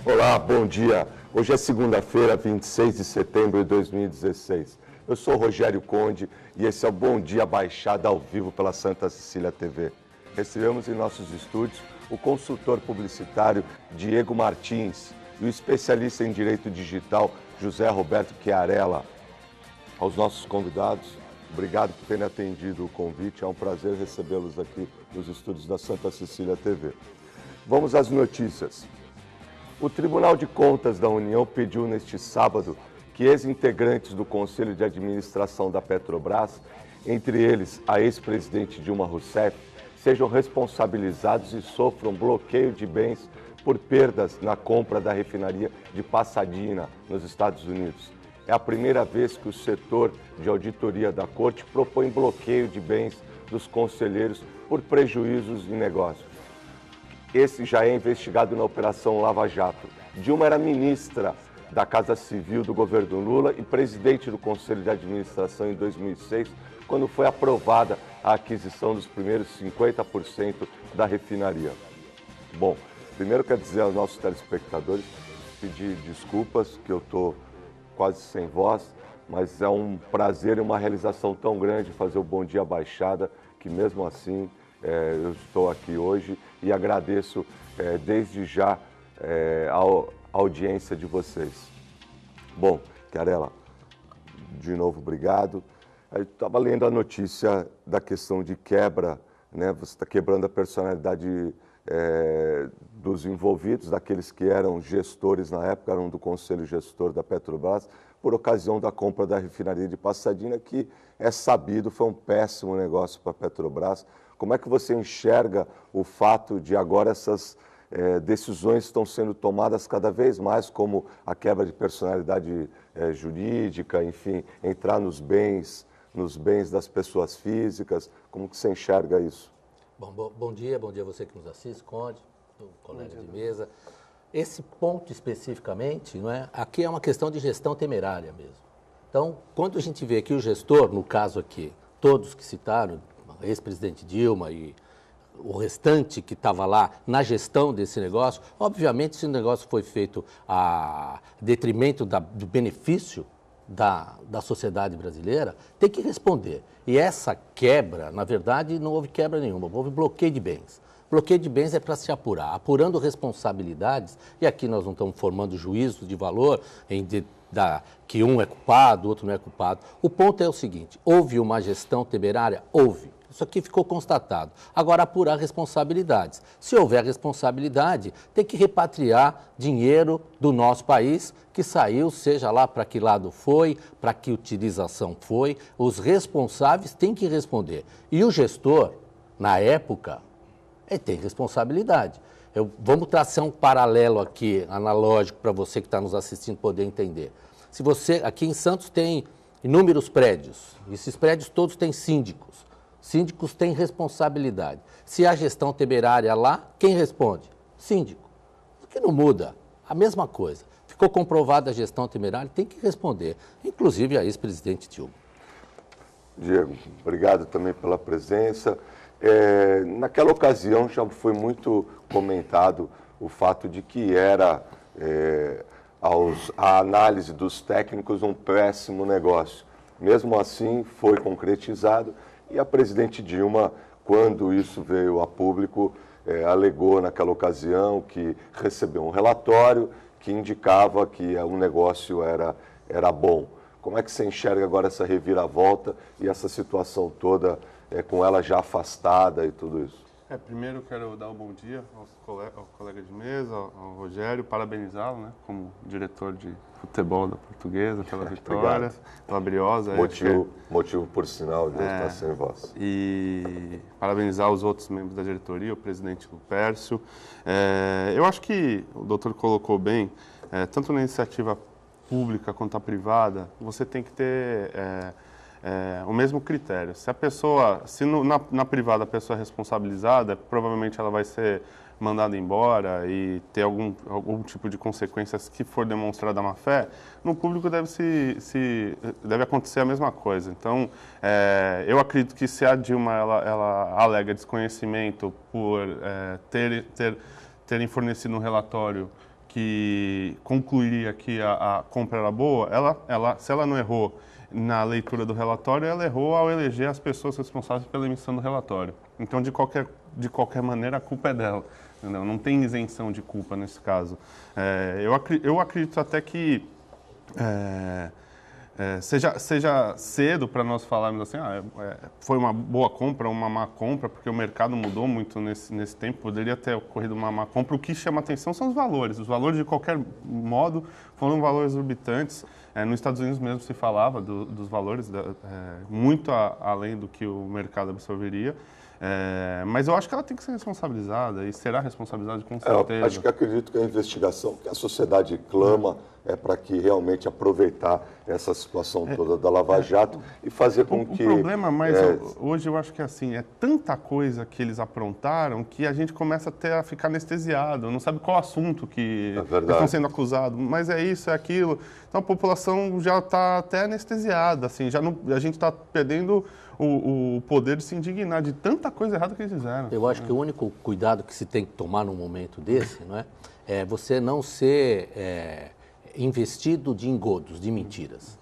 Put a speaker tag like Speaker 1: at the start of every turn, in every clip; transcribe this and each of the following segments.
Speaker 1: Olá, bom dia. Hoje é segunda-feira, 26 de setembro de 2016. Eu sou o Rogério Conde e esse é o Bom Dia Baixada ao vivo pela Santa Cecília TV. Recebemos em nossos estúdios o consultor publicitário Diego Martins e o especialista em direito digital José Roberto Chiarella. Aos nossos convidados, obrigado por terem atendido o convite. É um prazer recebê-los aqui nos estúdios da Santa Cecília TV. Vamos às notícias. O Tribunal de Contas da União pediu neste sábado que ex-integrantes do Conselho de Administração da Petrobras, entre eles a ex-presidente Dilma Rousseff, sejam responsabilizados e sofram bloqueio de bens por perdas na compra da refinaria de Pasadena, nos Estados Unidos. É a primeira vez que o setor de auditoria da Corte propõe bloqueio de bens dos conselheiros por prejuízos em negócios. Esse já é investigado na Operação Lava Jato. Dilma era ministra da Casa Civil do governo Lula e presidente do Conselho de Administração em 2006, quando foi aprovada a aquisição dos primeiros 50% da refinaria. Bom, primeiro quero dizer aos nossos telespectadores, pedir desculpas, que eu estou quase sem voz, mas é um prazer e uma realização tão grande fazer o Bom Dia Baixada, que mesmo assim eu estou aqui hoje e agradeço desde já a audiência de vocês. Bom, Chiarella, de novo obrigado. Eu estava lendo a notícia da questão de quebra, né? Você está quebrando a personalidade dos envolvidos, daqueles que eram gestores na época, eram do Conselho Gestor da Petrobras, por ocasião da compra da refinaria de Pasadena, que é sabido, foi um péssimo negócio para a Petrobras. Como é que você enxerga o fato de agora essas decisões estão sendo tomadas cada vez mais, como a quebra de personalidade jurídica, enfim, entrar nos bens das pessoas físicas? Como que você enxerga isso?
Speaker 2: Bom dia a você que nos assiste, Conde, colega de mesa. Esse ponto especificamente, não é? Aqui é uma questão de gestão temerária mesmo. Então, quando a gente vê que o gestor, no caso aqui, todos que citaram, ex-presidente Dilma e o restante que estava lá na gestão desse negócio, obviamente esse negócio foi feito a detrimento do benefício da sociedade brasileira, tem que responder. E essa quebra, na verdade, não houve quebra nenhuma, houve bloqueio de bens. Bloqueio de bens é para se apurar, apurando responsabilidades, e aqui nós não estamos formando juízo de valor que um é culpado, o outro não é culpado. O ponto é o seguinte, houve uma gestão temerária? Houve. Isso aqui ficou constatado. Agora, apurar responsabilidades. Se houver responsabilidade, tem que repatriar dinheiro do nosso país que saiu, seja lá para que lado foi, para que utilização foi. Os responsáveis têm que responder. E o gestor, na época, ele tem responsabilidade. Vamos traçar um paralelo aqui, analógico, para você que está nos assistindo poder entender. Se você, aqui em Santos, tem inúmeros prédios. Esses prédios todos têm síndicos. Síndicos têm responsabilidade. Se há gestão temerária lá, quem responde? Síndico. O que não muda? A mesma coisa. Ficou comprovada a gestão temerária, tem que responder. Inclusive a ex-presidente Dilma.
Speaker 1: Diego, obrigado também pela presença. Naquela ocasião já foi muito comentado o fato de que era, a análise dos técnicos, um péssimo negócio. Mesmo assim, foi concretizado. E a presidente Dilma, quando isso veio a público, alegou naquela ocasião que recebeu um relatório que indicava que o negócio era bom. Como é que você enxerga agora essa reviravolta e essa situação toda, com ela já afastada e tudo isso?
Speaker 3: Primeiro quero dar um bom dia ao colega de mesa, ao Rogério, parabenizá-lo, né, como diretor de futebol da Portuguesa, pela vitória, pela Briosa.
Speaker 1: Motivo por sinal de eu estar sem voz.
Speaker 3: E parabenizar os outros membros da diretoria, o presidente Lupércio. Eu acho que o doutor colocou bem, tanto na iniciativa pública quanto a privada, você tem que ter o mesmo critério. Se a pessoa, na privada a pessoa é responsabilizada, provavelmente ela vai ser mandada embora e ter algum tipo de consequências que for demonstrada má fé. No público deve acontecer a mesma coisa. Então, eu acredito que se a Dilma ela alega desconhecimento por terem fornecido um relatório que concluiria que a compra era boa, se ela não errou na leitura do relatório, ela errou ao eleger as pessoas responsáveis pela emissão do relatório. Então, de qualquer maneira, a culpa é dela. Entendeu? Não tem isenção de culpa nesse caso. Eu acredito até que seja cedo para nós falarmos assim, foi uma boa compra, uma má compra, porque o mercado mudou muito nesse tempo, poderia ter ocorrido uma má compra. O que chama atenção são os valores. Os valores, de qualquer modo, foram valores exorbitantes. Nos Estados Unidos mesmo se falava dos valores, muito além do que o mercado absorveria. Mas eu acho que ela tem que ser responsabilizada e será responsabilizada com certeza.
Speaker 1: Acredito que a investigação que a sociedade clama é para que realmente aproveitar essa situação toda da Lava Jato e fazer com que...
Speaker 3: O problema, hoje eu acho que assim, é tanta coisa que eles aprontaram que a gente começa até a ficar anestesiado, não sabe qual assunto que estão sendo acusados, mas é isso, é aquilo. Então a população já está até anestesiada, assim, a gente está perdendo o poder de se indignar de tanta coisa errada que eles fizeram.
Speaker 2: Eu acho que o único cuidado que se tem que tomar num momento desse, não é você não ser investido de engodos, de mentiras.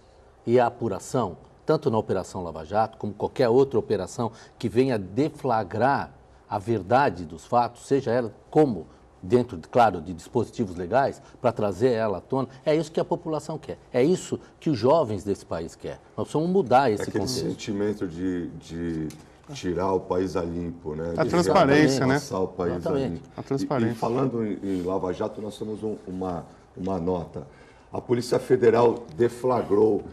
Speaker 2: E a apuração, tanto na Operação Lava Jato, como qualquer outra operação que venha deflagrar a verdade dos fatos, seja ela como dentro, claro, de dispositivos legais, para trazer ela à tona, é isso que a população quer. É isso que os jovens desse país querem. Nós precisamos mudar esse
Speaker 1: aquele
Speaker 2: contexto.
Speaker 1: sentimento de tirar o país a limpo, né?
Speaker 3: A transparência, né?
Speaker 1: Passar o país a limpo.
Speaker 3: A transparência.
Speaker 1: E falando em Lava Jato, nós temos uma nota. A Polícia Federal deflagrou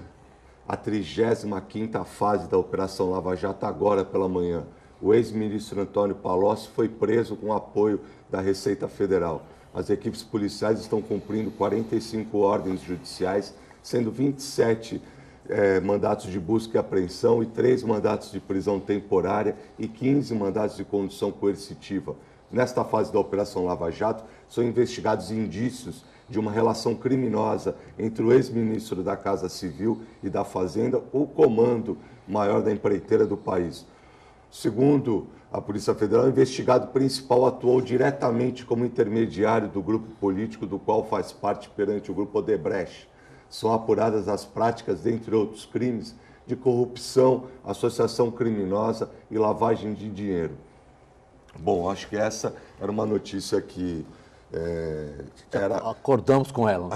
Speaker 1: a 35ª fase da Operação Lava Jato agora pela manhã. O ex-ministro Antônio Palocci foi preso com apoio da Receita Federal. As equipes policiais estão cumprindo 45 ordens judiciais, sendo 27 mandatos de busca e apreensão e 3 mandatos de prisão temporária e 15 mandatos de condução coercitiva. Nesta fase da Operação Lava Jato, são investigados indícios de uma relação criminosa entre o ex-ministro da Casa Civil e da Fazenda, o comando maior da empreiteira do país. Segundo a Polícia Federal, o investigado principal atuou diretamente como intermediário do grupo político do qual faz parte perante o grupo Odebrecht. São apuradas as práticas, dentre outros crimes, de corrupção, associação criminosa e lavagem de dinheiro. Bom, acho que essa era uma notícia que
Speaker 2: acordamos com ela.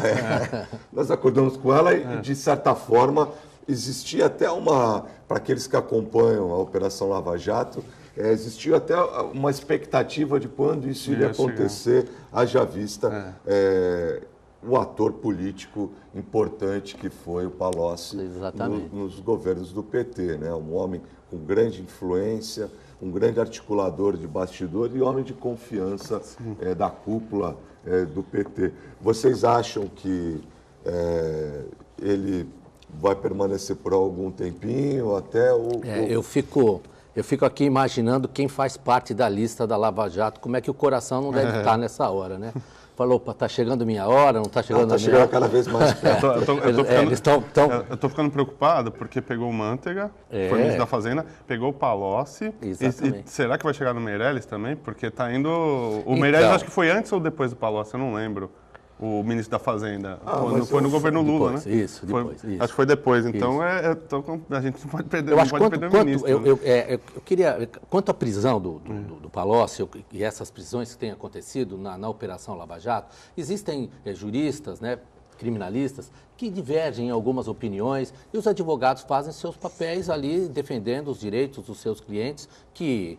Speaker 1: Nós acordamos com ela e, de certa forma, existia até para aqueles que acompanham a Operação Lava Jato, existia até uma expectativa de quando isso iria acontecer, haja vista o ator político importante que foi o Palocci nos governos do PT, né? Um homem com grande influência, um grande articulador de bastidor e homem de confiança da cúpula do PT. Vocês acham que ele vai permanecer por algum tempinho até o...
Speaker 2: Eu fico aqui imaginando quem faz parte da lista da Lava Jato, como é que o coração não deve estar nessa hora, né? Falou, está chegando minha hora, não está chegando a minha hora?
Speaker 1: Está chegando cada vez mais perto.
Speaker 3: Eu estou ficando preocupado porque pegou o Manteiga, foi ministro da Fazenda, pegou o Palocci. E será que vai chegar no Meirelles também? Porque está indo... O Meirelles acho que foi antes ou depois do Palocci, eu não lembro. O ministro da Fazenda. Foi no governo Lula,
Speaker 2: depois,
Speaker 3: né?
Speaker 2: Isso.
Speaker 3: Acho que foi depois. Então, a gente não pode perder,
Speaker 2: o
Speaker 3: ministro.
Speaker 2: Eu queria... Quanto à prisão do Palocci e essas prisões que têm acontecido na Operação Lava Jato, existem juristas, né, criminalistas, que divergem em algumas opiniões e os advogados fazem seus papéis ali defendendo os direitos dos seus clientes, que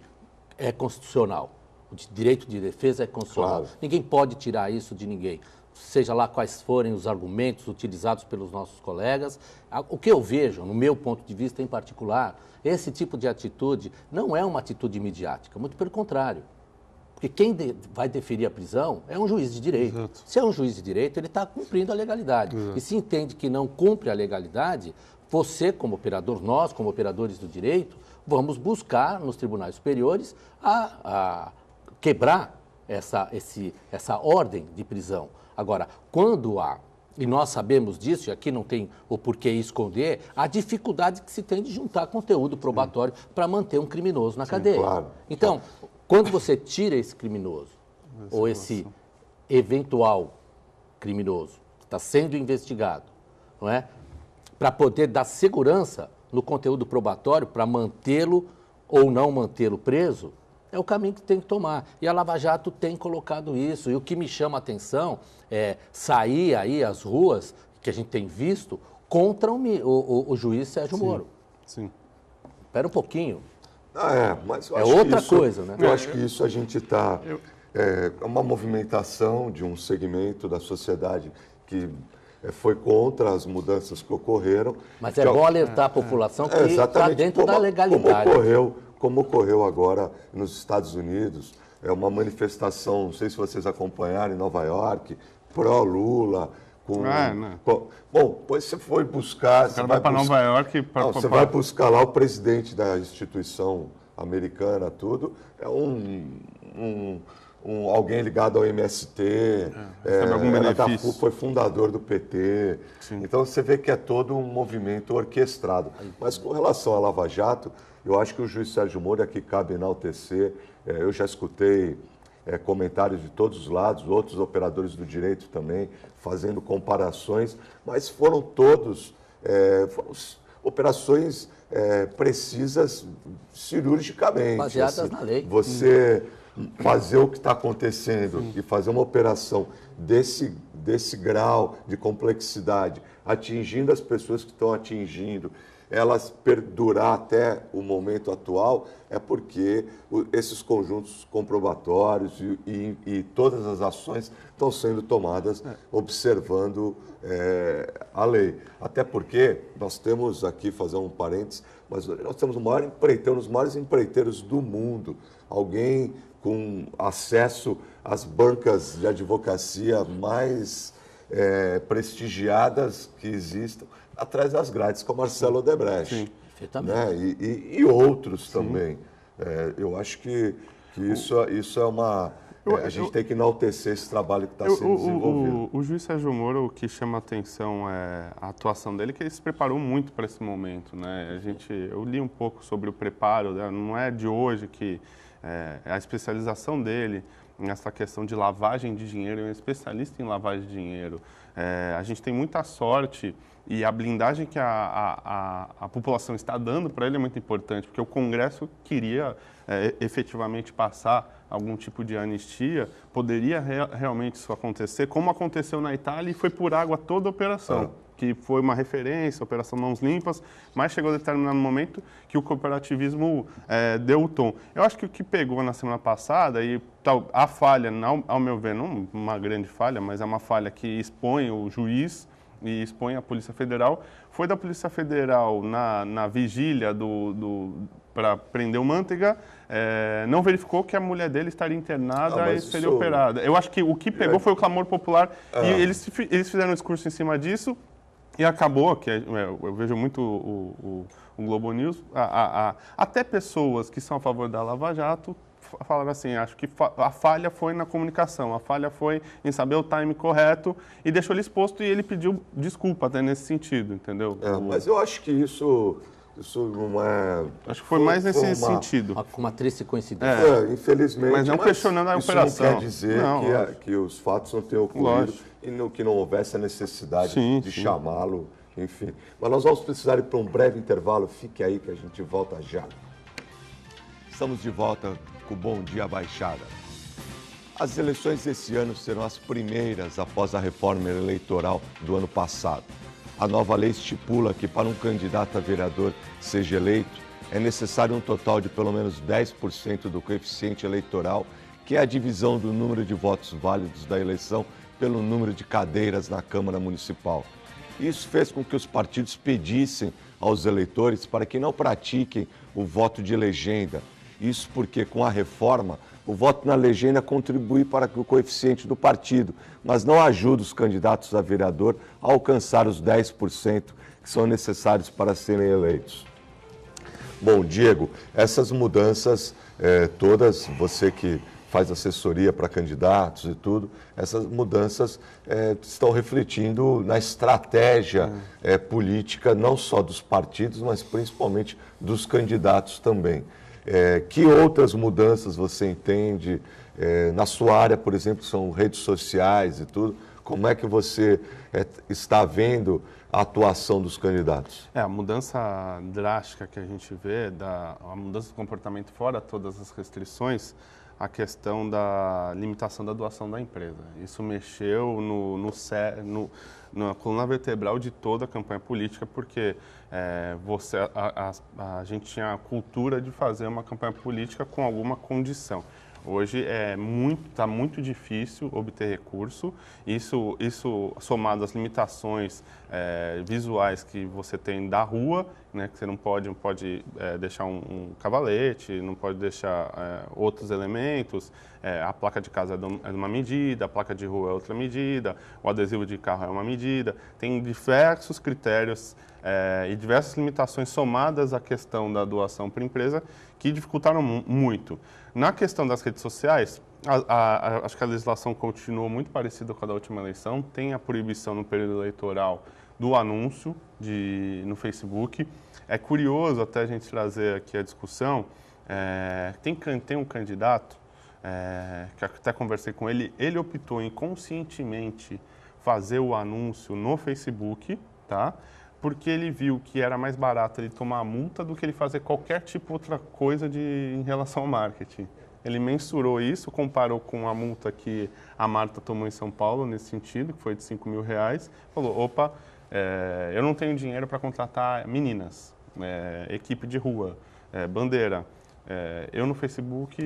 Speaker 2: é constitucional. O direito de defesa é constitucional. Claro. Ninguém pode tirar isso de ninguém. Seja lá quais forem os argumentos utilizados pelos nossos colegas. O que eu vejo, no meu ponto de vista em particular, esse tipo de atitude não é uma atitude midiática, muito pelo contrário. Porque quem vai deferir a prisão é um juiz de direito. Exato. Se é um juiz de direito, ele está cumprindo a legalidade. Exato. E se entende que não cumpre a legalidade, você como operador, nós como operadores do direito, vamos buscar nos tribunais superiores a quebrar essa ordem de prisão. Agora, quando há, e nós sabemos disso, e aqui não tem o porquê esconder, a dificuldade que se tem de juntar conteúdo probatório para manter um criminoso na cadeia.
Speaker 1: Claro.
Speaker 2: Então, quando você tira esse criminoso, ou esse eventual criminoso, que está sendo investigado, não é? Para poder dar segurança no conteúdo probatório, para mantê-lo ou não mantê-lo preso, é o caminho que tem que tomar. E a Lava Jato tem colocado isso. E o que me chama a atenção é sair aí às ruas, que a gente tem visto, contra o juiz Sérgio Moro.
Speaker 3: Sim.
Speaker 2: Espera um pouquinho.
Speaker 1: Mas eu
Speaker 2: É
Speaker 1: acho
Speaker 2: outra
Speaker 1: que isso,
Speaker 2: coisa, né?
Speaker 1: Eu acho que isso a gente está... É uma movimentação de um segmento da sociedade que foi contra as mudanças que ocorreram.
Speaker 2: Mas é bom alertar a população que está dentro da legalidade.
Speaker 1: Como ocorreu agora nos Estados Unidos, é uma manifestação, não sei se vocês acompanharam, em Nova York, pró-Lula. Bom, depois você foi buscar... Você
Speaker 3: vai para Nova York...
Speaker 1: Você vai buscar lá o presidente da instituição americana, tudo, é alguém ligado ao MST,
Speaker 3: algum benefício.
Speaker 1: foi fundador do PT.
Speaker 3: Sim.
Speaker 1: Então você vê que é todo um movimento orquestrado. Mas com relação à Lava Jato, eu acho que o juiz Sérgio Moro aqui cabe enaltecer. Eu já escutei comentários de todos os lados, outros operadores do direito também, fazendo comparações, mas foram todos operações precisas cirurgicamente.
Speaker 2: Baseadas na lei.
Speaker 1: Você fazer o que está acontecendo e fazer uma operação desse grau de complexidade, atingindo as pessoas que estão atingindo, elas perdurar até o momento atual, é porque esses conjuntos comprobatórios e todas as ações estão sendo tomadas observando a lei. Até porque nós temos aqui, fazer um parênteses, mas nós temos o maior empreiteiro, um dos maiores empreiteiros do mundo, alguém com acesso às bancas de advocacia mais prestigiadas que existam, atrás das grades, como Marcelo Odebrecht.
Speaker 2: Sim, perfeitamente.
Speaker 1: Né? E outros também. Eu acho que isso é uma... a gente tem que enaltecer esse trabalho que está sendo desenvolvido.
Speaker 3: O juiz Sérgio Moro, o que chama a atenção é a atuação dele, que ele se preparou muito para esse momento. Né? Eu li um pouco sobre o preparo, né? Não é de hoje que a especialização dele nessa questão de lavagem de dinheiro, ele é um especialista em lavagem de dinheiro. A gente tem muita sorte e a blindagem que a população está dando para ele é muito importante, porque o Congresso queria efetivamente passar algum tipo de anistia, poderia realmente isso acontecer, como aconteceu na Itália e foi por água toda a operação, que foi uma referência, Operação Mãos Limpas, mas chegou a determinado momento que o cooperativismo deu o tom. Eu acho que o que pegou na semana passada, e a falha, ao meu ver, não uma grande falha, mas é uma falha que expõe o juiz e expõe a Polícia Federal, foi da Polícia Federal na vigília para prender o Manteiga, não verificou que a mulher dele estaria internada e seria operada. Eu acho que o que pegou foi o clamor popular e eles fizeram um discurso em cima disso e acabou, que eu vejo muito o Globo News, até pessoas que são a favor da Lava Jato falaram assim, acho que a falha foi na comunicação, a falha foi em saber o time correto e deixou ele exposto e ele pediu desculpa até nesse sentido, entendeu?
Speaker 1: Mas eu acho que isso não é...
Speaker 3: Acho que foi mais nesse sentido.
Speaker 2: Uma triste coincidência.
Speaker 1: Infelizmente.
Speaker 3: Mas não questionando a operação.
Speaker 1: Isso não quer dizer que os fatos não tenham ocorrido e que não houvesse a necessidade de chamá-lo, enfim. Mas nós vamos precisar ir para um breve intervalo. Fique aí que a gente volta já. Estamos de volta com o Bom Dia Baixada. As eleições desse ano serão as primeiras após a reforma eleitoral do ano passado. A nova lei estipula que para um candidato a vereador seja eleito, é necessário um total de pelo menos 10% do coeficiente eleitoral, que é a divisão do número de votos válidos da eleição pelo número de cadeiras na Câmara Municipal. Isso fez com que os partidos pedissem aos eleitores para que não pratiquem o voto de legenda. Isso porque, com a reforma, o voto na legenda contribui para o coeficiente do partido, mas não ajuda os candidatos a vereador a alcançar os 10% que são necessários para serem eleitos. Bom, Diego, essas mudanças todas, você que faz assessoria para candidatos e tudo, essas mudanças estão refletindo na estratégia política, não só dos partidos, mas principalmente dos candidatos também. Que outras mudanças você entende na sua área, por exemplo, são redes sociais e tudo? Como é que você está vendo a atuação dos candidatos?
Speaker 3: A mudança drástica que a gente vê, a mudança do comportamento fora todas as restrições, a questão da limitação da doação da empresa. Isso mexeu na coluna vertebral de toda a campanha política, porque a gente tinha a cultura de fazer uma campanha política com alguma condição. Hoje está muito difícil obter recurso, isso somado às limitações visuais que você tem da rua, né, que você não pode deixar um cavalete, não pode deixar outros elementos, a placa de casa é uma medida, a placa de rua é outra medida, o adesivo de carro é uma medida, tem diversos critérios e diversas limitações somadas à questão da doação para a empresa que dificultaram muito. Na questão das redes sociais, acho que a legislação continuou muito parecida com a da última eleição. Tem a proibição no período eleitoral do anúncio no Facebook. É curioso até a gente trazer aqui a discussão. Tem um candidato, que até conversei com ele, ele optou em conscientemente fazer o anúncio no Facebook, tá? Porque ele viu que era mais barato ele tomar a multa do que ele fazer qualquer tipo outra coisa em relação ao marketing. Ele mensurou isso, comparou com a multa que a Marta tomou em São Paulo, nesse sentido, que foi de R$5.000, falou, opa, eu não tenho dinheiro para contratar meninas, equipe de rua, bandeira. Eu no Facebook,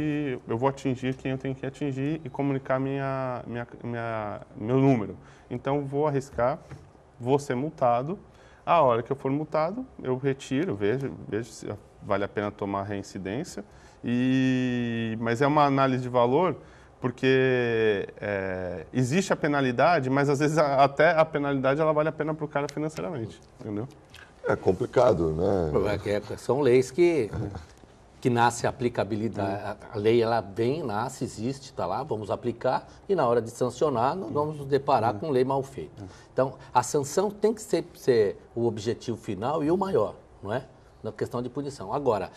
Speaker 3: eu vou atingir quem eu tenho que atingir e comunicar meu número. Então, vou arriscar, vou ser multado. A hora que eu for multado, eu retiro, vejo se vale a pena tomar reincidência. Mas é uma análise de valor, porque existe a penalidade, mas às vezes até a penalidade ela vale a pena para o cara financeiramente, entendeu?
Speaker 1: É complicado, né?
Speaker 2: São leis que nasce a aplicabilidade, a lei ela nasce, existe, está lá, vamos aplicar e na hora de sancionar nós vamos nos deparar com lei mal feita. Então, a sanção tem que ser o objetivo final e o maior, não é? Na questão de punição. Agora,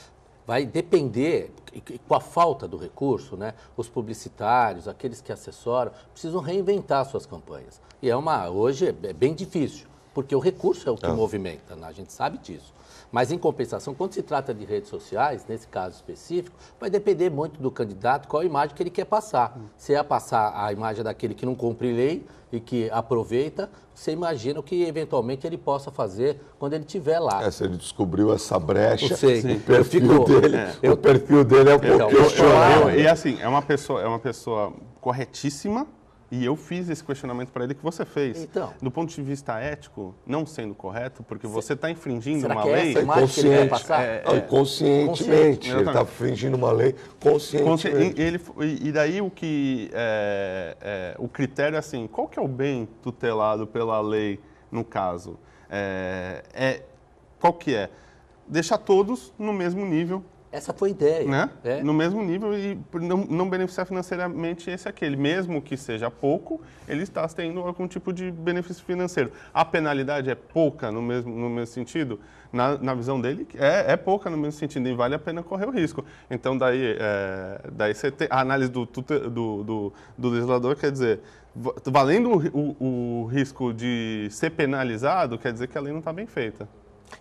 Speaker 2: vai depender, com a falta do recurso, né, os aqueles que assessoram, precisam reinventar suas campanhas. E hoje é bem difícil, porque o recurso é o que movimenta, né? A gente sabe disso. Mas, em compensação, quando se trata de redes sociais, nesse caso específico, vai depender muito do candidato, qual a imagem que ele quer passar. Se é passar a imagem daquele que não cumpre lei e que aproveita, você imagina o que, eventualmente, ele possa fazer quando ele estiver lá.
Speaker 1: Se ele descobriu essa brecha,
Speaker 2: o
Speaker 1: perfil dele é um pouco questionável.
Speaker 3: E assim, é uma pessoa corretíssima. E eu fiz esse questionamento para ele que você fez.
Speaker 2: Então,
Speaker 3: do ponto de vista ético, não sendo correto, porque você está infringindo
Speaker 2: será
Speaker 3: uma
Speaker 2: que
Speaker 3: lei.
Speaker 2: Essa imagem que ele quer passar?
Speaker 1: Conscientemente. Ele está infringindo uma lei conscientemente.
Speaker 3: E daí o critério é assim, qual que é o bem tutelado pela lei no caso? Qual que é? Deixar todos no mesmo nível.
Speaker 2: Essa foi a ideia.
Speaker 3: Né? No mesmo nível e não beneficiar financeiramente aquele. Mesmo que seja pouco, ele está tendo algum tipo de benefício financeiro. A penalidade é pouca no mesmo sentido? Na visão dele, é pouca no mesmo sentido e vale a pena correr o risco. Então, daí você tem a análise do legislador, quer dizer, valendo o risco de ser penalizado, quer dizer que a lei não está bem feita.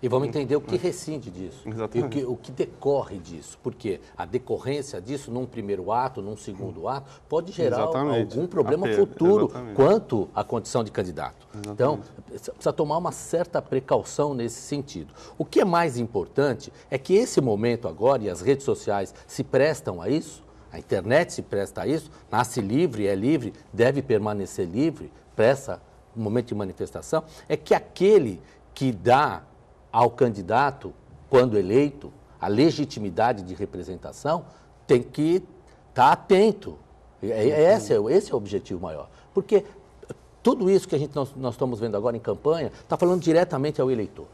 Speaker 2: E vamos entender o que rescinde disso.
Speaker 3: Exatamente.
Speaker 2: E o que decorre disso. Porque a decorrência disso, num primeiro ato, num segundo ato, pode gerar algum problema futuro quanto à condição de candidato. Então, precisa tomar uma certa precaução nesse sentido. O que é mais importante é que esse momento agora, e as redes sociais se prestam a isso, a internet se presta a isso, nasce livre, é livre, deve permanecer livre, presta um momento de manifestação, é que aquele que dá ao candidato, quando eleito, a legitimidade de representação, tem que estar atento. Esse é o objetivo maior. Porque tudo isso que nós estamos vendo agora em campanha está falando diretamente ao eleitor.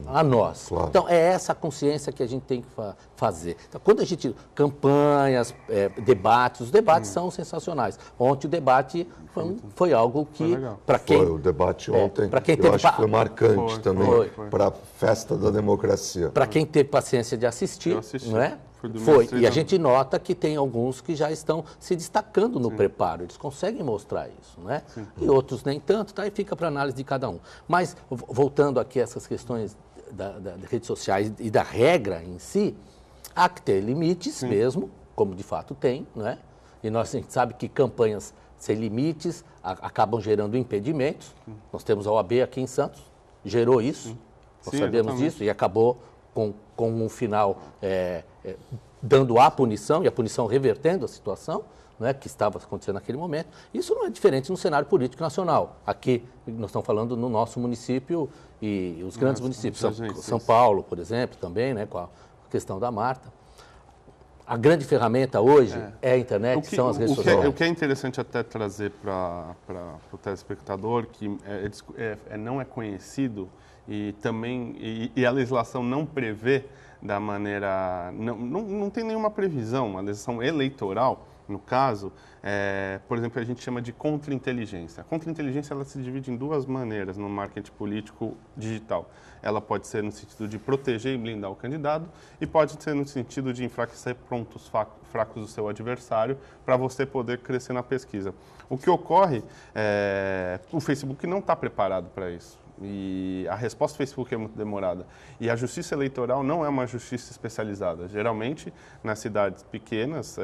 Speaker 2: A nós.
Speaker 1: Claro.
Speaker 2: Então, é essa consciência que a gente tem que fazer. Então, quando a gente... Campanhas, debates, os debates são sensacionais. Ontem o debate foi algo que...
Speaker 1: Para quem... Foi o debate ontem, eu acho que foi marcante também para a festa da democracia.
Speaker 2: Para quem teve paciência de assistir, não é? Foi, e a gente nota que tem alguns que já estão se destacando no preparo, eles conseguem mostrar isso, né? E outros nem tanto, tá? E fica para análise de cada um. Mas, voltando aqui a essas questões das redes sociais e da regra em si, há que ter limites mesmo, como de fato tem, né? E a gente sabe que campanhas sem limites acabam gerando impedimentos. Nós temos a OAB aqui em Santos, gerou isso, nós sabemos disso, e acabou com um final dando a punição, e a punição revertendo a situação, né, que estava acontecendo naquele momento. Isso não é diferente no cenário político nacional. Aqui, nós estamos falando no nosso município e os grandes municípios. São Paulo, por exemplo, também, né, com a questão da Marta. A grande ferramenta hoje é a internet, são as redes sociais.
Speaker 3: O que é interessante até trazer para o telespectador, que não é conhecido e também a legislação não prevê da maneira... Não tem nenhuma previsão, a legislação eleitoral, no caso, por exemplo, a gente chama de contra-inteligência. A contra-inteligência ela se divide em duas maneiras no marketing político digital. Ela pode ser no sentido de proteger e blindar o candidato e pode ser no sentido de enfraquecer pontos fracos do seu adversário para você poder crescer na pesquisa. O que ocorre o Facebook não está preparado para isso. E a resposta do Facebook é muito demorada. E a justiça eleitoral não é uma justiça especializada. Geralmente, nas cidades pequenas,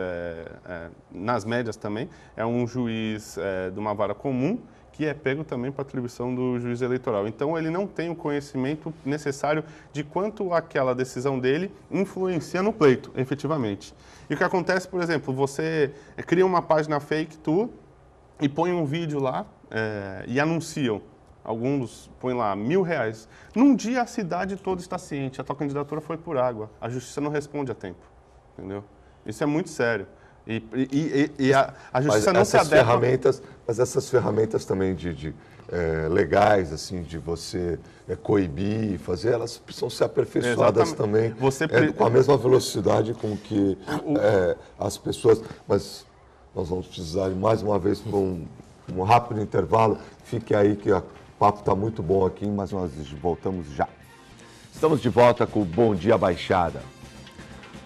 Speaker 3: nas médias também, é um juiz de uma vara comum que é pego também para atribuição do juiz eleitoral. Então, ele não tem o conhecimento necessário de quanto aquela decisão dele influencia no pleito, efetivamente. E o que acontece, por exemplo, você cria uma página fake e põe um vídeo lá e anunciam. Alguns põem lá R$1.000. Num dia a cidade toda está ciente, a tua candidatura foi por água. A justiça não responde a tempo, entendeu? Isso é muito sério. E a justiça não se adequa...
Speaker 1: Mas essas ferramentas também legais, assim, de você coibir, fazer, elas precisam ser aperfeiçoadas também, com a mesma velocidade com que as pessoas... Mas nós vamos precisar, mais uma vez, por um rápido intervalo. Fique aí que o papo está muito bom aqui, mas nós voltamos já. Estamos de volta com o Bom Dia Baixada.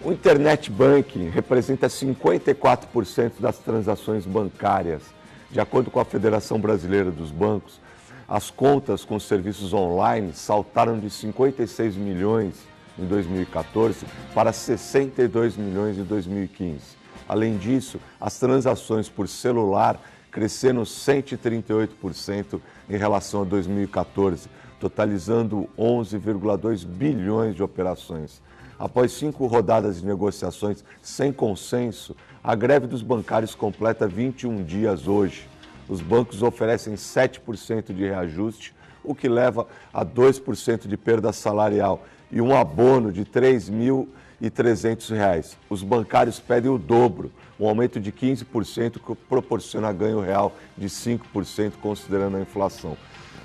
Speaker 1: O Internet Banking representa 54% das transações bancárias. De acordo com a Federação Brasileira dos Bancos, as contas com serviços online saltaram de 56 milhões em 2014 para 62 milhões em 2015. Além disso, as transações por celular cresceram 138% em relação a 2014, totalizando 11,2 bilhões de operações. Após 5 rodadas de negociações sem consenso, a greve dos bancários completa 21 dias hoje. Os bancos oferecem 7% de reajuste, o que leva a 2% de perda salarial e um abono de R$ 3.300. Os bancários pedem o dobro, um aumento de 15%, que proporciona ganho real de 5%, considerando a inflação.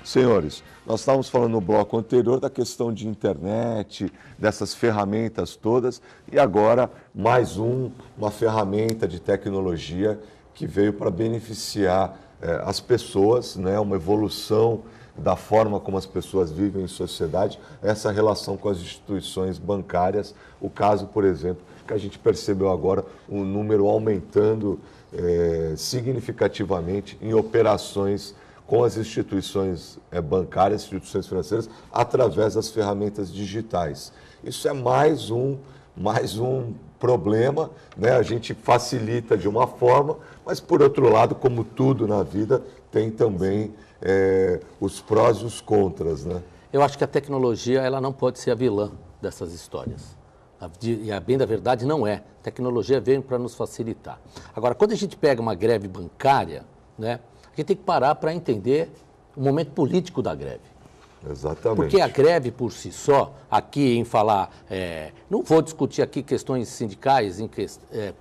Speaker 1: Senhores, nós estávamos falando no bloco anterior da questão de internet, dessas ferramentas todas, e agora mais uma ferramenta de tecnologia que veio para beneficiar as pessoas, né, uma evolução da forma como as pessoas vivem em sociedade, essa relação com as instituições bancárias. O caso, por exemplo, que a gente percebeu agora, um número aumentando significativamente em operações com as instituições bancárias, instituições financeiras, através das ferramentas digitais. Isso é mais um problema, né? A gente facilita de uma forma, mas, por outro lado, como tudo na vida, tem também os prós e os contras, né?
Speaker 2: Eu acho que a tecnologia ela não pode ser a vilã dessas histórias. E a bem da verdade não é. A tecnologia veio para nos facilitar. Agora, quando a gente pega uma greve bancária, né, a gente tem que parar para entender o momento político da greve.
Speaker 1: Exatamente.
Speaker 2: Porque a greve por si só, aqui em falar, não vou discutir aqui questões sindicais,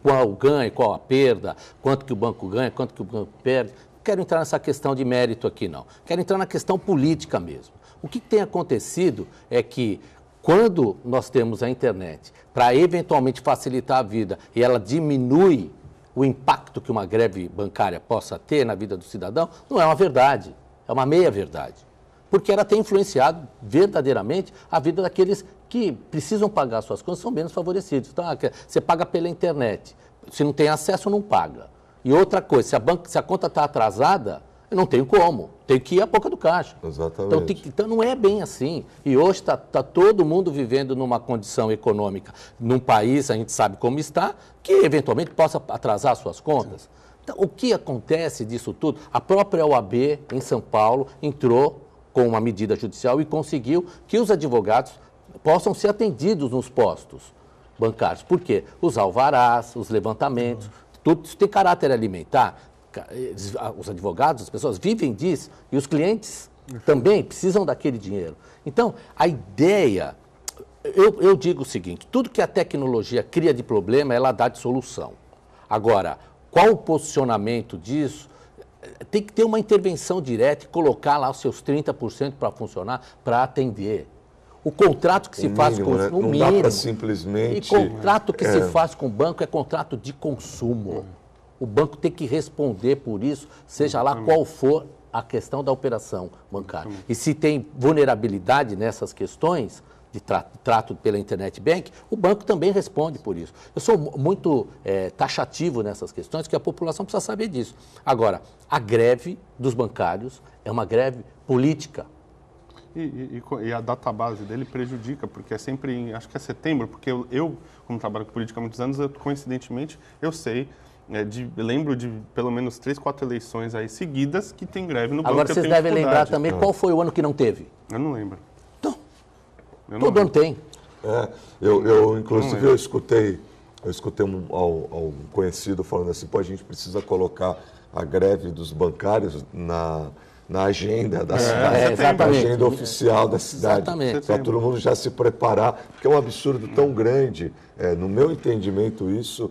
Speaker 2: qual o ganho, qual a perda, quanto que o banco ganha, quanto que o banco perde. Não quero entrar nessa questão de mérito aqui, não. Quero entrar na questão política mesmo. O que tem acontecido é que, quando nós temos a internet para eventualmente facilitar a vida e ela diminui o impacto que uma greve bancária possa ter na vida do cidadão, não é uma verdade, é uma meia-verdade. porque ela tem influenciado verdadeiramente a vida daqueles que precisam pagar suas contas, são menos favorecidos. Então, você paga pela internet, se não tem acesso, não paga. E outra coisa, se a conta está atrasada, eu não tenho como, tenho que ir à boca do caixa.
Speaker 1: Exatamente.
Speaker 2: Então não é bem assim. E hoje está todo mundo vivendo numa condição econômica, num país, a gente sabe como está, que eventualmente possa atrasar suas contas. Então, o que acontece disso tudo? A própria OAB, em São Paulo, entrou com uma medida judicial e conseguiu que os advogados possam ser atendidos nos postos bancários. Por quê? Os alvarás, os levantamentos, tudo isso tem caráter alimentar. Os advogados, as pessoas vivem disso e os clientes também precisam daquele dinheiro. Então, a ideia, eu digo o seguinte, tudo que a tecnologia cria de problema, ela dá de solução. Agora, qual o posicionamento disso? Tem que ter uma intervenção direta e colocar lá os seus 30% para funcionar, para atender. O contrato que se faz com
Speaker 1: né?
Speaker 2: o
Speaker 1: Não
Speaker 2: mínimo.
Speaker 1: dá para simplesmente...
Speaker 2: E contrato que se faz com o banco é contrato de consumo. O banco tem que responder por isso, seja lá qual for a questão da operação bancária. E se tem vulnerabilidade nessas questões de trato pela internet bank, o banco também responde por isso. Eu sou muito taxativo nessas questões, que a população precisa saber disso. Agora, a greve dos bancários é uma greve política.
Speaker 3: E a database dele prejudica, porque é sempre, acho que é setembro, porque eu como trabalho com política há muitos anos, coincidentemente, eu sei... lembro de pelo menos 3, 4 eleições aí seguidas que tem greve no banco.
Speaker 2: Agora, vocês devem lembrar também qual foi o ano que não teve.
Speaker 3: Eu não lembro.
Speaker 2: Então, todo ano tem.
Speaker 1: Inclusive, eu escutei um conhecido falando assim, pô, a gente precisa colocar a greve dos bancários na agenda da cidade, na agenda oficial da cidade, para todo mundo já se preparar, porque é um absurdo tão grande. No meu entendimento, isso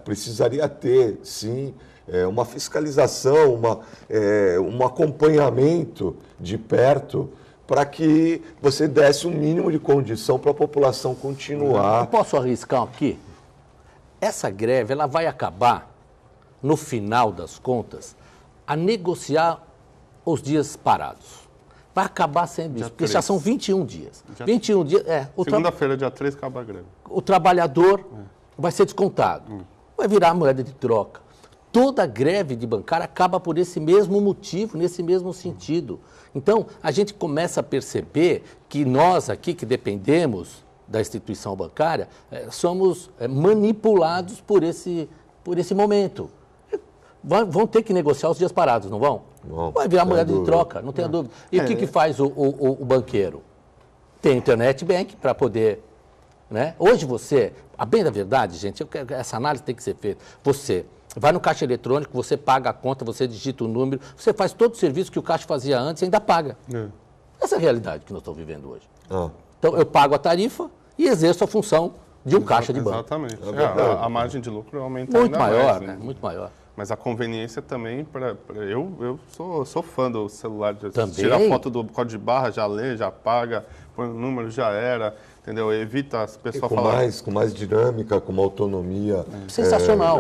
Speaker 1: precisaria ter, sim, uma fiscalização, um acompanhamento de perto, para que você desse um mínimo de condição para a população continuar.
Speaker 2: Eu posso arriscar aqui? Essa greve ela vai acabar, no final das contas, a negociar os dias parados. Vai acabar sendo isso, porque já são 21 dias. 21 dias.
Speaker 3: Segunda-feira, dia 3, acaba a greve.
Speaker 2: O trabalhador vai ser descontado. Vai virar moeda de troca. Toda greve de bancária acaba por esse mesmo motivo, nesse mesmo sentido. Então, a gente começa a perceber que nós aqui, que dependemos da instituição bancária, somos manipulados por esse momento. Vão ter que negociar os dias parados, não vão?
Speaker 1: Bom,
Speaker 2: vai virar moeda de troca, não tenha dúvida. E o que faz o banqueiro? Tem internet bank para poder... Né? Hoje você, a bem da verdade, gente, essa análise tem que ser feita. Você vai no caixa eletrônico, você paga a conta, você digita o número, você faz todo o serviço que o caixa fazia antes e ainda paga. Essa é a realidade que nós estamos vivendo hoje. Então, eu pago a tarifa e exerço a função de um caixa de banco.
Speaker 3: Exatamente. A margem de lucro aumenta
Speaker 2: muito
Speaker 3: ainda
Speaker 2: maior,
Speaker 3: mais,
Speaker 2: né? Muito maior.
Speaker 3: Mas a conveniência também, eu sou fã do celular,
Speaker 2: também.
Speaker 3: Tira a foto do código de barra, já lê, já paga, põe o número, já era, entendeu? Evita as pessoas falarem.
Speaker 1: Com mais dinâmica, com uma autonomia.
Speaker 2: Sensacional.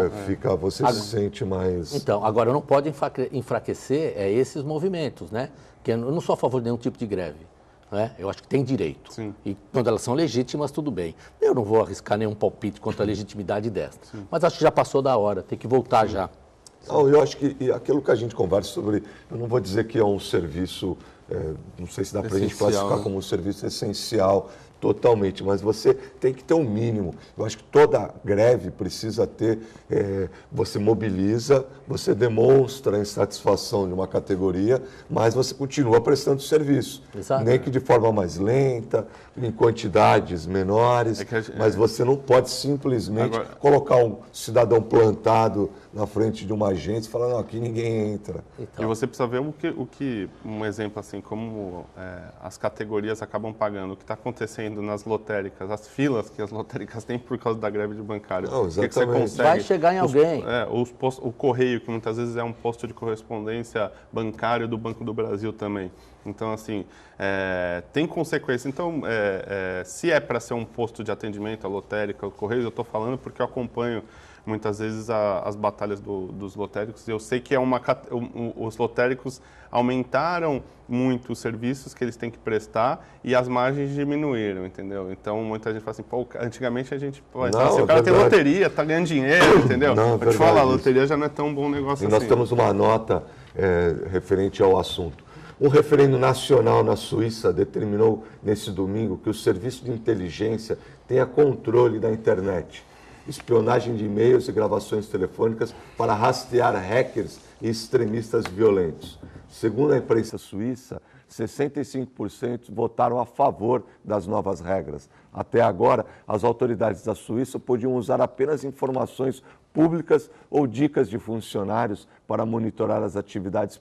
Speaker 1: Você se sente mais...
Speaker 2: Então, agora não pode enfraquecer esses movimentos, né? Que eu não sou a favor de nenhum tipo de greve. Né? Eu acho que tem direito.
Speaker 3: Sim.
Speaker 2: E quando elas são legítimas, tudo bem. Eu não vou arriscar nenhum palpite contra a legitimidade desta. Mas acho que já passou da hora, tem que voltar já.
Speaker 1: Não, eu acho que aquilo que a gente conversa sobre, eu não vou dizer que é um serviço, não sei se dá para a gente classificar como um serviço essencial totalmente, mas você tem que ter um mínimo. Eu acho que toda greve precisa ter, você mobiliza, você demonstra a insatisfação de uma categoria, mas você continua prestando serviço.
Speaker 2: Exato.
Speaker 1: Nem que de forma mais lenta, em quantidades menores, mas você não pode simplesmente colocar um cidadão plantado na frente de uma agência e falar, não, aqui ninguém entra.
Speaker 3: Então. E você precisa ver um exemplo assim, como as categorias acabam pagando, o que está acontecendo nas lotéricas, as filas que as lotéricas têm por causa da greve de bancários.
Speaker 1: Não,
Speaker 3: que você consegue?
Speaker 2: Vai chegar em alguém.
Speaker 3: O correio, que muitas vezes é um posto de correspondência bancário do Banco do Brasil também. Então, assim, tem consequência. Então, se é para ser um posto de atendimento, a lotérica, o correio, eu estou falando porque eu acompanho muitas vezes as batalhas dos lotéricos. Eu sei que os lotéricos aumentaram muito os serviços que eles têm que prestar e as margens diminuíram, entendeu? Então, muita gente fala assim, pô, antigamente a gente... Pô,
Speaker 1: Não,
Speaker 3: se o cara tem loteria, tá ganhando dinheiro, entendeu?
Speaker 1: Não,
Speaker 3: Vou te falar, a loteria já não é tão bom negócio
Speaker 1: E
Speaker 3: assim.
Speaker 1: nós temos uma nota referente ao assunto. Um referendo nacional na Suíça determinou nesse domingo que o serviço de inteligência tenha controle da internet, espionagem de e-mails e gravações telefônicas para rastrear hackers e extremistas violentos. Segundo a imprensa suíça, 65% votaram a favor das novas regras. Até agora, as autoridades da Suíça podiam usar apenas informações públicas ou dicas de funcionários para monitorar as atividades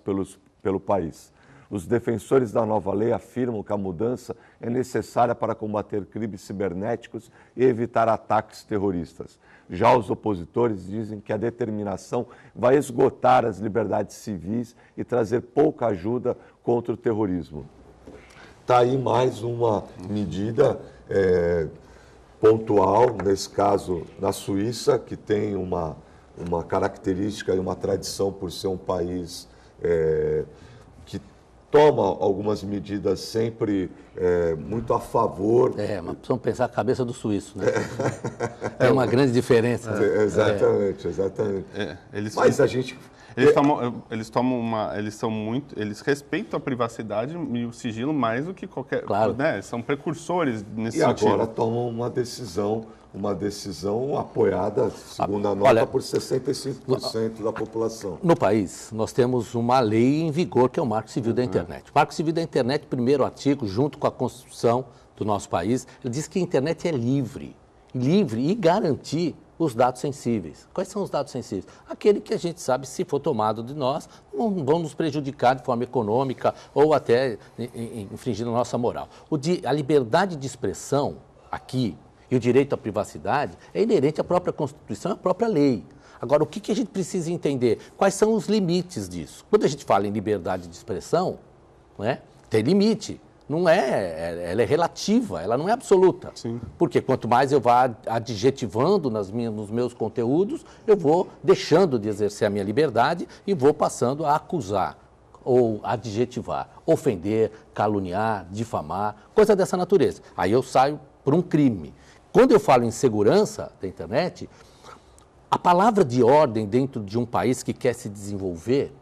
Speaker 1: pelo país. Os defensores da nova lei afirmam que a mudança é necessária para combater crimes cibernéticos e evitar ataques terroristas. Já os opositores dizem que a determinação vai esgotar as liberdades civis e trazer pouca ajuda contra o terrorismo. Está aí mais uma medida pontual, nesse caso na Suíça, que tem uma característica e uma tradição por ser um país que toma algumas medidas sempre muito a favor.
Speaker 2: Mas precisamos pensar a cabeça do suíço, né? É uma grande diferença.
Speaker 1: Exatamente. Mas a gente...
Speaker 3: Eles respeitam a privacidade e o sigilo mais do que qualquer...
Speaker 2: Claro.
Speaker 3: Né? São precursores nesse sentido.
Speaker 1: E agora tomam uma decisão apoiada, segundo a nota, por 65% da população.
Speaker 2: No país, nós temos uma lei em vigor, que é o Marco Civil da Internet. O Marco Civil da Internet, primeiro artigo, junto com a Constituição do nosso país, ele diz que a internet é livre e garantir os dados sensíveis. Quais são os dados sensíveis? Aquele que a gente sabe, se for tomado de nós, não vão nos prejudicar de forma econômica ou até infringindo a nossa moral. A liberdade de expressão aqui e o direito à privacidade é inerente à própria Constituição e à própria lei. Agora, o que a gente precisa entender? Quais são os limites disso? Quando a gente fala em liberdade de expressão, tem limite. Ela é relativa, ela não é absoluta.
Speaker 3: Sim.
Speaker 2: Porque quanto mais eu vá adjetivando nos meus conteúdos, eu vou deixando de exercer a minha liberdade e vou passando a acusar ou adjetivar, ofender, caluniar, difamar, coisa dessa natureza. Aí eu saio por um crime. Quando eu falo em segurança da internet, a palavra de ordem dentro de um país que quer se desenvolver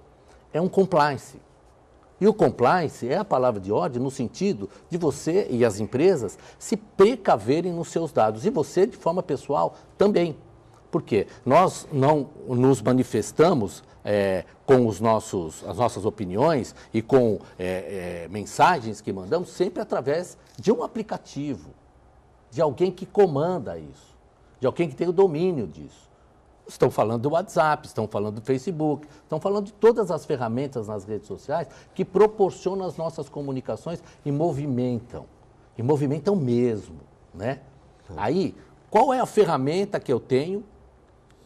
Speaker 2: é um compliance. E o compliance é a palavra de ordem no sentido de você e as empresas se precaverem nos seus dados. E você, de forma pessoal, também. Por quê? Nós não nos manifestamos com as nossas opiniões e com mensagens que mandamos sempre através de um aplicativo, de alguém que comanda isso, de alguém que tem o domínio disso. Estão falando do WhatsApp, estão falando do Facebook, estão falando de todas as ferramentas nas redes sociais que proporcionam as nossas comunicações e movimentam mesmo, né? Aí, qual é a ferramenta que eu tenho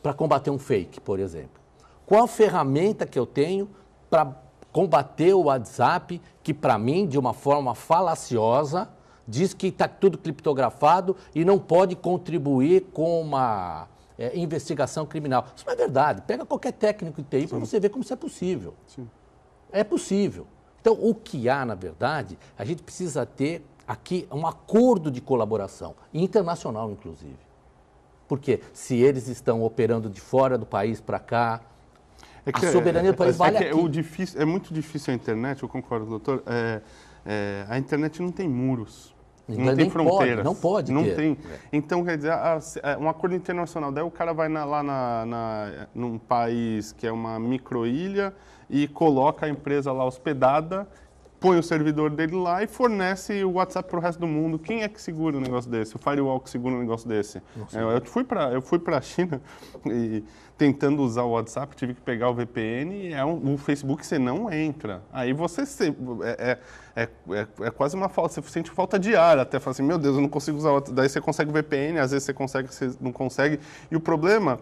Speaker 2: para combater um fake, por exemplo? Qual a ferramenta que eu tenho para combater o WhatsApp que, para mim, de uma forma falaciosa, diz que está tudo criptografado e não pode contribuir com uma investigação criminal? Isso não é verdade. Pega qualquer técnico de TI para você ver como isso é possível.
Speaker 3: Sim.
Speaker 2: É possível. Então, o que há, na verdade, a gente precisa ter aqui um acordo de colaboração, internacional, inclusive. Porque se eles estão operando de fora do país para cá, a soberania do país vale aqui.
Speaker 3: É muito difícil a internet, eu concordo, doutor. A internet não tem muros. Não tem fronteiras.
Speaker 2: Não pode
Speaker 3: não
Speaker 2: ter.
Speaker 3: Tem. Então, quer dizer, um acordo internacional, daí o cara vai num país que é uma microilha e coloca a empresa lá hospedada, põe o servidor dele lá e fornece o WhatsApp para o resto do mundo. Quem é que segura um negócio desse? O firewall que segura um negócio desse? Eu fui para a China e tentando usar o WhatsApp, tive que pegar o VPN e o Facebook você não entra. Aí você é quase uma falta, você sente falta de ar, até fala assim, meu Deus, eu não consigo usar o WhatsApp. Daí você consegue o VPN, às vezes você consegue, você não consegue. E o problema,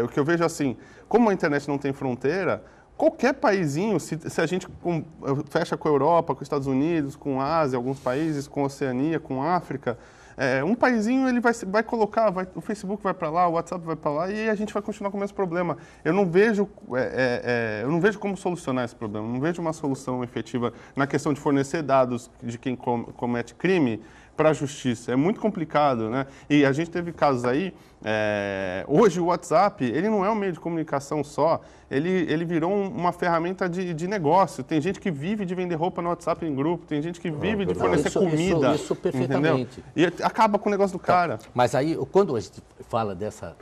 Speaker 3: o que eu vejo assim, como a internet não tem fronteira, qualquer paizinho, se a gente fecha com a Europa, com os Estados Unidos, com a Ásia, alguns países, com a Oceania, com a África, Um paizinho ele vai colocar, o Facebook vai para lá, o WhatsApp vai para lá e a gente vai continuar com o mesmo problema. Eu não vejo como solucionar esse problema, não vejo uma solução efetiva na questão de fornecer dados de quem comete crime para a justiça. É muito complicado, né? E a gente teve casos aí, hoje o WhatsApp, ele não é um meio de comunicação só, ele virou uma ferramenta de negócio. Tem gente que vive de vender roupa no WhatsApp em grupo, tem gente que vive de fornecer comida.
Speaker 2: Isso perfeitamente.
Speaker 3: Entendeu? E acaba com o negócio do cara.
Speaker 2: Mas aí, quando a gente fala dessa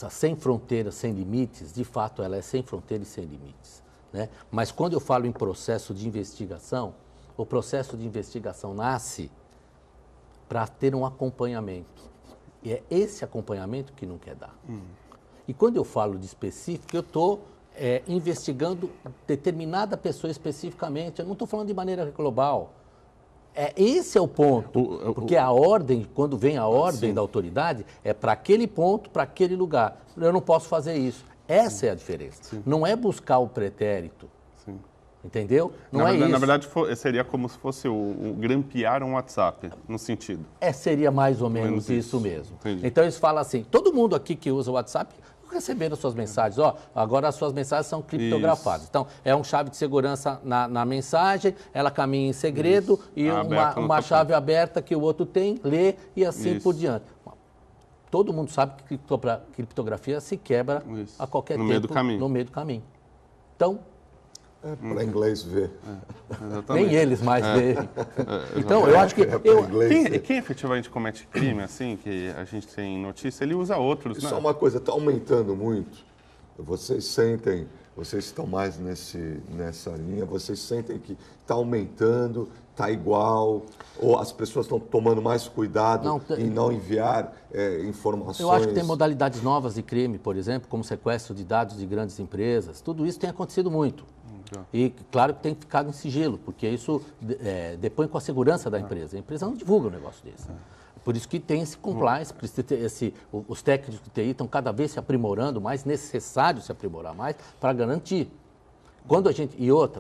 Speaker 2: sem fronteiras, sem limites, de fato ela é sem fronteiras e sem limites, né? Mas quando eu falo em processo de investigação, o processo de investigação nasce para ter um acompanhamento. E é esse acompanhamento que não quer dar. E quando eu falo de específico, eu estou investigando determinada pessoa especificamente. Eu não estou falando de maneira global. Esse é o ponto. Porque a ordem, quando vem a ordem da autoridade, é para aquele ponto, para aquele lugar. Eu não posso fazer isso. Essa é a diferença. Sim. Não é buscar o pretérito. Sim. Entendeu? Não é isso.
Speaker 3: Na verdade, seria como se fosse o grampear um WhatsApp, no sentido.
Speaker 2: Seria mais ou menos isso mesmo. Entendi. Então, eles falam assim, todo mundo aqui que usa o WhatsApp recebendo suas mensagens. Agora as suas mensagens são criptografadas. Isso. Então, é uma chave de segurança na mensagem, ela caminha em segredo isso. E uma chave aberta que o outro tem, lê e assim por diante. Todo mundo sabe que criptografia se quebra a qualquer tempo no meio do caminho. Então,
Speaker 1: para inglês ver.
Speaker 2: Nem eles mais veem. Então, eu acho que...
Speaker 3: Quem efetivamente comete crime, assim, que a gente tem notícia, ele usa outros,
Speaker 1: Isso é uma coisa, está aumentando muito. Vocês estão mais nessa linha, vocês sentem que está aumentando, está igual, ou as pessoas estão tomando mais cuidado em não enviar informações?
Speaker 2: Eu acho que tem modalidades novas de crime, por exemplo, como sequestro de dados de grandes empresas. Tudo isso tem acontecido muito. E claro que tem que ficar em sigilo, porque isso depõe com a segurança da empresa. A empresa não divulga um negócio desse. Por isso que tem esse compliance, os técnicos de TI estão cada vez se aprimorando mais, necessário se aprimorar mais para garantir.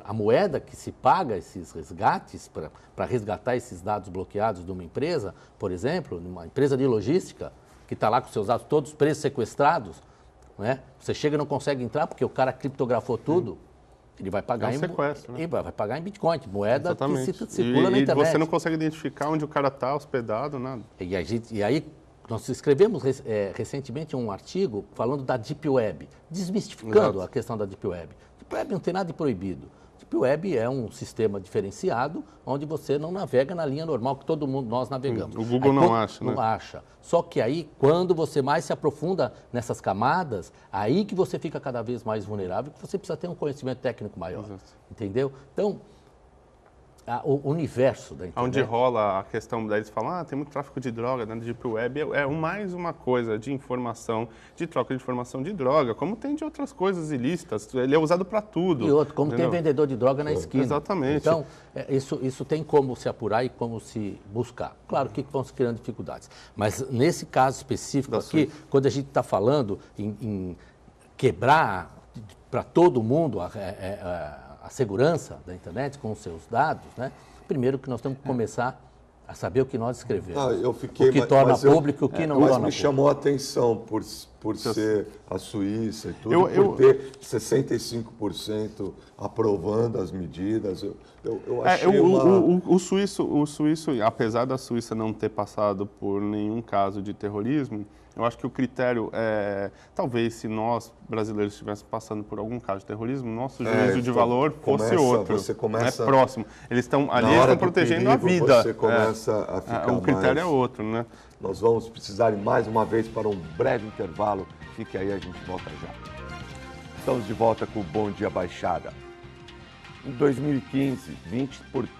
Speaker 2: A moeda que se paga esses resgates para resgatar esses dados bloqueados de uma empresa, por exemplo, numa empresa de logística, que está lá com seus dados todos presos, sequestrados, né? Você chega e não consegue entrar porque o cara criptografou tudo. Ele vai pagar
Speaker 3: sequestro, né?
Speaker 2: Vai pagar em Bitcoin, moeda
Speaker 3: Exatamente.
Speaker 2: que circula na internet.
Speaker 3: E você não consegue identificar onde o cara está hospedado, nada.
Speaker 2: E aí, nós escrevemos recentemente um artigo falando da Deep Web, desmistificando a questão da Deep Web. Deep Web não tem nada de proibido. Deep Web é um sistema diferenciado onde você não navega na linha normal que nós navegamos.
Speaker 3: O Google não acha, né?
Speaker 2: Não acha. Só que aí, quando você mais se aprofunda nessas camadas, aí que você fica cada vez mais vulnerável, que você precisa ter um conhecimento técnico maior. Exato. Entendeu? Então, o universo da internet...
Speaker 3: Onde rola a questão, daí eles falam, tem muito tráfico de droga na Deep Web, mais uma coisa de informação, de troca de informação de droga, como tem de outras coisas ilícitas, ele é usado para tudo.
Speaker 2: E outro, como tem vendedor de droga na esquina.
Speaker 3: Exatamente.
Speaker 2: Então, isso tem como se apurar e como se buscar. Claro que vão se criando dificuldades, mas nesse caso específico aqui, quando a gente está falando em quebrar para todo mundo a segurança da internet com os seus dados, né? Primeiro que nós temos que começar a saber o que nós escrevemos.
Speaker 1: Eu fiquei,
Speaker 2: o que torna público e o que não torna público.
Speaker 1: Mas me chamou a atenção por ser a Suíça e tudo, por ter 65% aprovando as medidas. Eu achei
Speaker 3: o suíço, apesar da Suíça não ter passado por nenhum caso de terrorismo, eu acho que o critério talvez se nós, brasileiros, estivéssemos passando por algum caso de terrorismo, nosso juízo de valor fosse outro.
Speaker 1: Você começa,
Speaker 3: próximo. Eles estão protegendo a vida.
Speaker 1: Você começa a ficar
Speaker 3: o critério é outro, né?
Speaker 1: Nós vamos precisar ir mais uma vez para um breve intervalo. Fique aí, a gente volta já. Estamos de volta com o Bom Dia Baixada. Em 2015,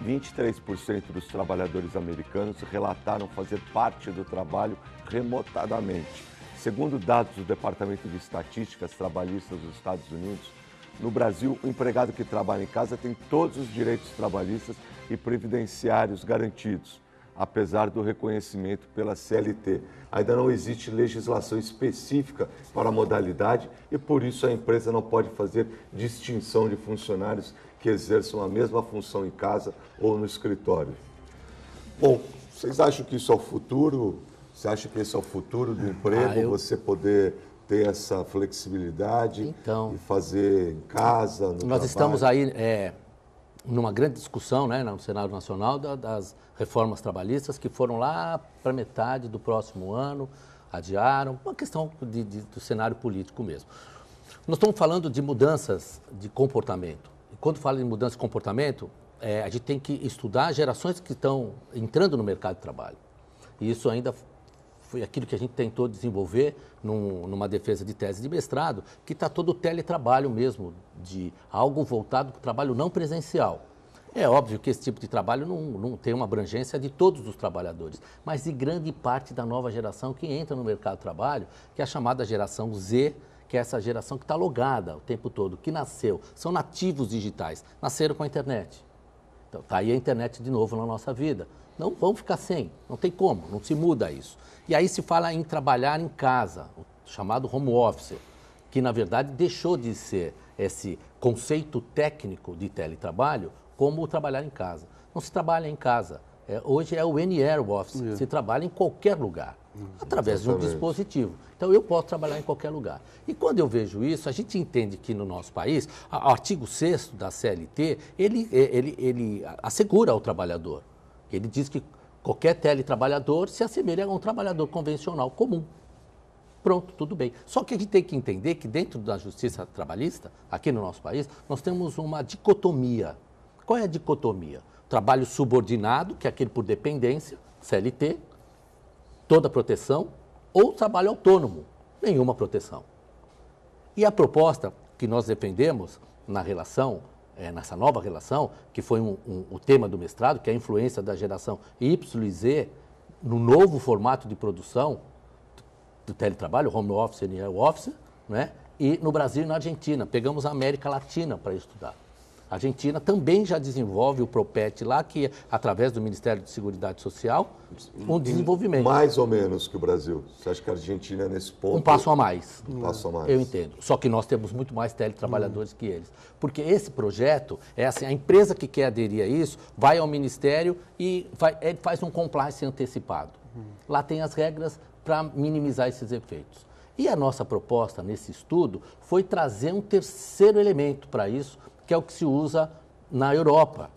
Speaker 1: 23% dos trabalhadores americanos relataram fazer parte do trabalho remotamente. Segundo dados do Departamento de Estatísticas Trabalhistas dos Estados Unidos, no Brasil, o empregado que trabalha em casa tem todos os direitos trabalhistas e previdenciários garantidos, apesar do reconhecimento pela CLT. Ainda não existe legislação específica para a modalidade e, por isso, a empresa não pode fazer distinção de funcionários que exerçam a mesma função em casa ou no escritório. Bom, Vocês acham que isso é o futuro? Você acha que esse é o futuro do emprego? Você poder ter essa flexibilidade e fazer em casa, no
Speaker 2: Nós
Speaker 1: trabalho?
Speaker 2: estamos aí numa grande discussão, né, no Senado Nacional das reformas trabalhistas que foram lá para metade do próximo ano, adiaram, uma questão do cenário político mesmo. Nós estamos falando de mudanças de comportamento. E quando fala em mudança de comportamento, a gente tem que estudar gerações que estão entrando no mercado de trabalho. E isso ainda foi aquilo que a gente tentou desenvolver numa defesa de tese de mestrado, que está todo o teletrabalho mesmo, de algo voltado para o trabalho não presencial. É óbvio que esse tipo de trabalho não tem uma abrangência de todos os trabalhadores, mas de grande parte da nova geração que entra no mercado de trabalho, que é a chamada geração Z, que é essa geração que está logada o tempo todo, que nasceu, são nativos digitais, nasceram com a internet. Então, está aí a internet de novo na nossa vida. Não vamos ficar sem, não tem como, não se muda isso. E aí se fala em trabalhar em casa, o chamado home office, que na verdade deixou de ser esse conceito técnico de teletrabalho como o trabalhar em casa. Não se trabalha em casa, hoje é o Anywhere Office, se trabalha em qualquer lugar, através de um dispositivo. Então eu posso trabalhar em qualquer lugar. E quando eu vejo isso, a gente entende que no nosso país, o artigo 6º da CLT, ele assegura ao trabalhador. Ele diz que qualquer teletrabalhador se assemelha a um trabalhador convencional comum. Pronto, tudo bem. Só que a gente tem que entender que dentro da justiça trabalhista, aqui no nosso país, nós temos uma dicotomia. Qual é a dicotomia? Trabalho subordinado, que é aquele por dependência, CLT, toda proteção, ou trabalho autônomo, nenhuma proteção. E a proposta que nós defendemos na relação, nessa nova relação, que foi o tema do mestrado, que é a influência da geração Y e Z no novo formato de produção do teletrabalho, home office e office, né? E no Brasil e na Argentina. Pegamos a América Latina para estudar. A Argentina também já desenvolve o PROPET lá, que é, através do Ministério de Seguridade Social, um desenvolvimento.
Speaker 1: Mais ou menos que o Brasil. Você acha que a Argentina é nesse ponto?
Speaker 2: Um passo a mais.
Speaker 1: Um passo a mais.
Speaker 2: Eu entendo. Só que nós temos muito mais teletrabalhadores que eles. Porque esse projeto, é assim, a empresa que quer aderir a isso, vai ao Ministério e ele faz um compliance antecipado. Lá tem as regras para minimizar esses efeitos. E a nossa proposta nesse estudo foi trazer um terceiro elemento para isso, que é o que se usa na Europa,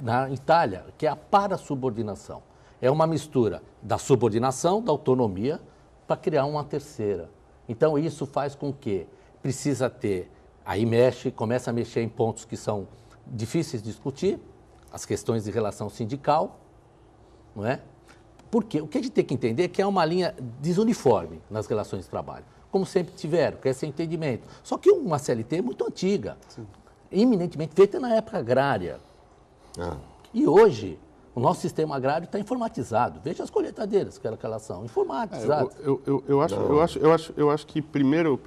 Speaker 2: na Itália, que é a parasubordinação. É uma mistura da subordinação, da autonomia, para criar uma terceira. Então, isso faz com que precisa ter, aí começa a mexer em pontos que são difíceis de discutir, as questões de relação sindical, não é? Porque o que a gente tem que entender é que é uma linha desuniforme nas relações de trabalho, como sempre tiveram, que é esse entendimento. Só que uma CLT é muito antiga. Sim. Eminentemente feita na época agrária. E hoje, o nosso sistema agrário está informatizado. Veja as colheitadeiras, que elas são informatizadas.
Speaker 3: Eu acho que primeiro,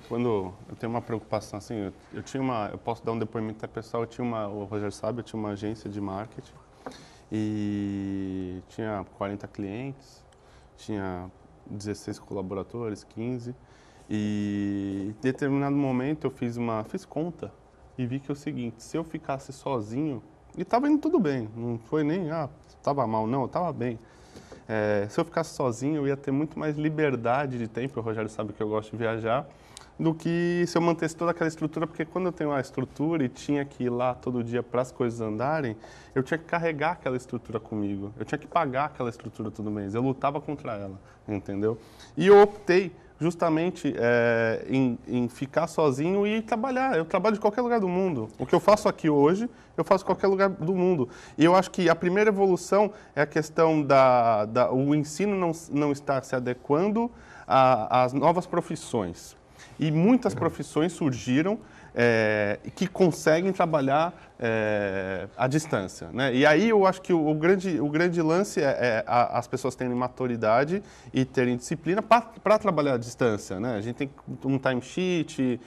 Speaker 3: quando eu tenho uma preocupação, assim, eu posso dar um depoimento até pessoal, o Rogério sabe, eu tinha uma agência de marketing e tinha 40 clientes, tinha 16 colaboradores, 15, e em determinado momento eu fiz conta. E vi que é o seguinte, se eu ficasse sozinho, e estava indo tudo bem, não foi nem, estava mal, não, eu estava bem. Se eu ficasse sozinho, eu ia ter muito mais liberdade de tempo, o Rogério sabe que eu gosto de viajar, do que se eu mantesse toda aquela estrutura, porque quando eu tenho uma estrutura e tinha que ir lá todo dia para as coisas andarem, eu tinha que carregar aquela estrutura comigo, eu tinha que pagar aquela estrutura todo mês, eu lutava contra ela, entendeu? E eu optei justamente em ficar sozinho e trabalhar. Eu trabalho de qualquer lugar do mundo. O que eu faço aqui hoje, eu faço em qualquer lugar do mundo. E eu acho que a primeira evolução é a questão o ensino não estar se adequando às novas profissões. E muitas profissões surgiram que conseguem trabalhar à distância, né? E aí eu acho que o grande lance é as pessoas terem maturidade e terem disciplina para trabalhar à distância, né? A gente tem um timesheet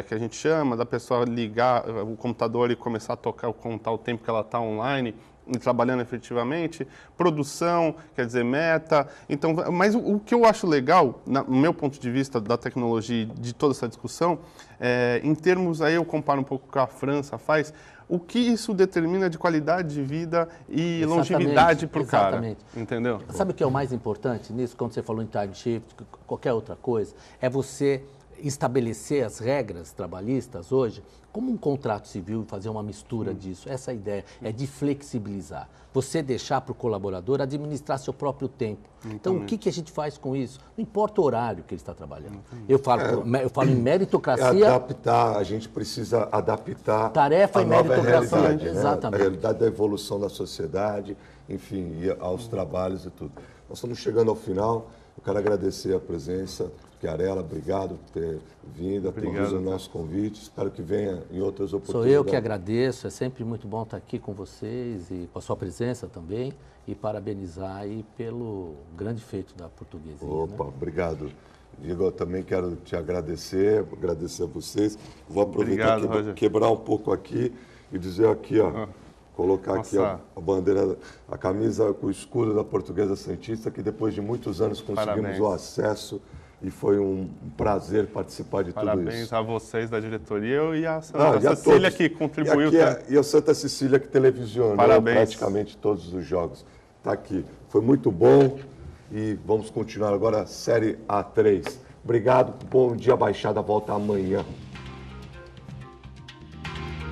Speaker 3: que a gente chama, da pessoa ligar o computador e começar a contar o tempo que ela está online e trabalhando efetivamente, produção, quer dizer, meta. Então, mas o que eu acho legal, no meu ponto de vista da tecnologia, de toda essa discussão, em termos, aí eu comparo um pouco com o que a França faz, o que isso determina de qualidade de vida e longevidade para o cara. Entendeu?
Speaker 2: Sabe o que é o mais importante nisso, quando você falou em time shift, qualquer outra coisa? É você estabelecer as regras trabalhistas hoje como um contrato civil e fazer uma mistura disso. Essa é a ideia, é de flexibilizar. Você deixar para o colaborador administrar seu próprio tempo. Então, o que a gente faz com isso? Não importa o horário que ele está trabalhando. Eu falo em meritocracia.
Speaker 1: Adaptar, a gente precisa adaptar
Speaker 2: tarefa e meritocracia.
Speaker 1: Realidade,
Speaker 2: exatamente.
Speaker 1: A realidade da evolução da sociedade, enfim, e aos trabalhos e tudo. Nós estamos chegando ao final. Eu quero agradecer a presença. Chiarella, obrigado por ter vindo, atendido o nosso convite. Espero que venha em outras oportunidades.
Speaker 2: Sou eu que agradeço, é sempre muito bom estar aqui com vocês e com a sua presença também. E parabenizar aí pelo grande feito da Portuguesinha.
Speaker 1: Opa, obrigado. Igor, também quero te agradecer a vocês. Vou aproveitar quebrar um pouco aqui e dizer aqui, ó. Colocar aqui a bandeira, a camisa com o escudo da Portuguesa Santista, que depois de muitos anos conseguimos o acesso. E foi um prazer participar de tudo isso.
Speaker 3: Parabéns a vocês da diretoria e a Santa Cecília que contribuiu.
Speaker 1: E a Santa Cecília que televisionou praticamente todos os jogos. Está aqui. Foi muito bom e vamos continuar agora a Série A3. Obrigado. Bom dia, Baixada. Volta amanhã.